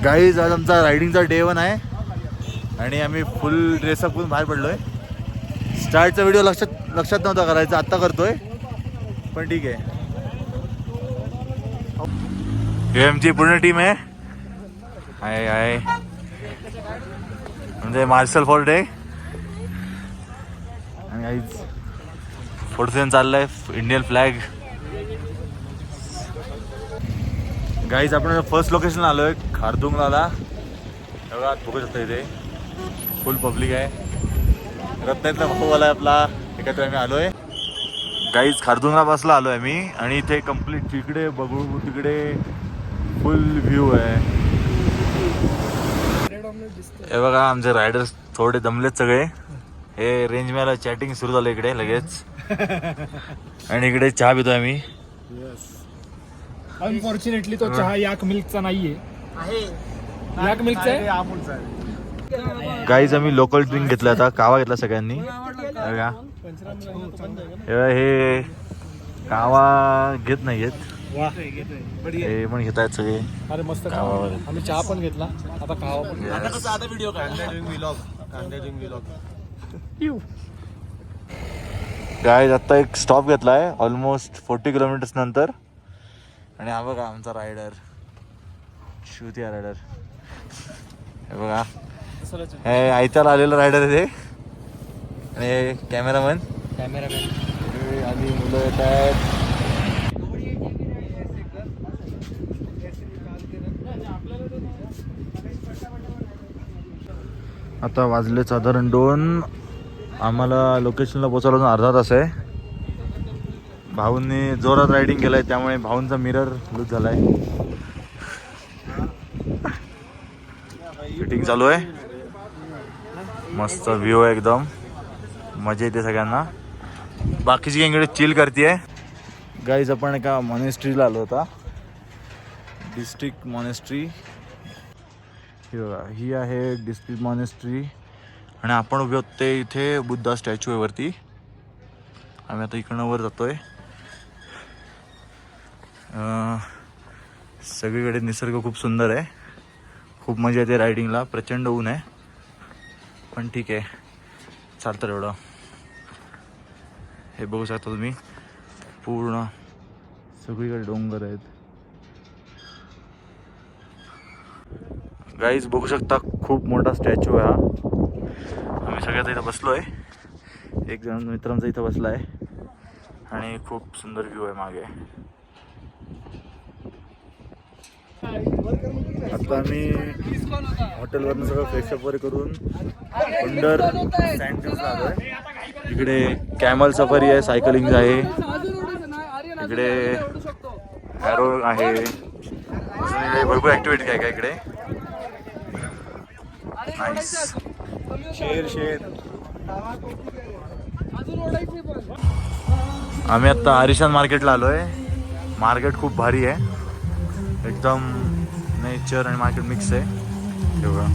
Guys आज आमचा रायडिंगचा day 1 आहे आणि आम्ही फुल ड्रेसअप करून बाहेर पडलोय. स्टार्टचा व्हिडिओ लक्षात नव्हता करायचा, आत्ता करतोय पण ठीक आहे. हे आमची पूर्ण टीम आहे. आहे म्हणजे मार्शल फॉर्ट आहे आणि गाईज फोटोसेशन चाललाय. Indian flag. गाईज आपण फर्स्ट लोकेशन आलोय खारदुंगला. बघा बघू शकता इथे फुल पब्लिक आहे. रत्नागिरीतला भाऊवाला आहे आपला. एका आम्ही आलोय गाईज खारदुंगला बसला आलोय आम्ही आणि इथे कम्प्लीट तिकडे बघू तिकडे फुल व्ह्यू आहे. हे बघा आमचे रायडर्स थोडे दमलेत सगळे. हे रेंज मला चॅटिंग सुरू झालं इकडे लगेच आणि इकडे चहा पितोय आम्ही. अनफॉर्च्युनेटली तो चहा याक मिल्कचा नाहीये. याक मिल्कचा आहे. गाईज आम्ही लोकल ड्रिंक घेतला आता. कावा घेतला सगळ्यांनी. बघा हे कावा घेत नाहीयेत हे पण घेत आहेत सगळे. अरे मस्त कावा. आम्ही चहा पण घेतला आता कावा पण. गाईज आता एक स्टॉप घेतलाय ऑलमोस्ट 40 किलोमीटर्स नंतर आणि हा बघा आमचा रायडर श्रुती रायडर. हे बघा हे आयत्याला आलेलं रायडर आहे ते आणि हे कॅमेरामॅन आणि मुलं येत आहेत. आता वाजले साधारण 2. आम्हाला लोकेशनला पोहोचायला अजून अर्धा तास आहे. भाऊंनी जोरात रायडिंग केलाय त्यामुळे भाऊंचा मिरर लूज झालाय. शूटिंग चालू आहे. मस्त व्ह्यू आहे एकदम. मजा येते सगळ्यांना. बाकीची गँग चिल करते. गाईज आपण एका मॉनेस्ट्रीला आलो होता. डिस्ट्रिक्ट मॉनेस्ट्री ही बघा ही आहे डिस्ट्रिक्ट मॉनेस्ट्री आणि आपण उभे होते इथे बुद्धा स्टॅच्यू आहे वरती. आम्ही आता इकडनं वर जातोय. सगळीकडे निसर्ग खूप सुंदर आहे. खूप मजा येते रायडिंगला. प्रचंड ऊन आहे पण ठीक आहे चालतं एवढं. हे बघू शकता तुम्ही पूर्ण सगळीकडे डोंगर आहेत. गाईज बघू शकता खूप मोठा स्टॅच्यू आहे हा. आम्ही सगळ्यात इथं बसलोय. एक जण मित्रांचा इथं बसला आहे आणि खूप सुंदर व्ह्यू आहे मागे. आता आम्ही हॉटेलवरनं सगळं फ्रेशअप वगैरे करून अंडर सँडल्सला आलो आहे. इकडे कॅमल सफारी आहे, सायकलिंग आहे, इकडे हॅरो आहे, भरपूर ॲक्टिव्हिटी आहे का इकडे. नाईस. आम्ही आता आरिशान मार्केटला आलो आहे. मार्केट खूप भारी आहे. एकदम नेचर आणि मार्केट मिक्स आहे. तेवढं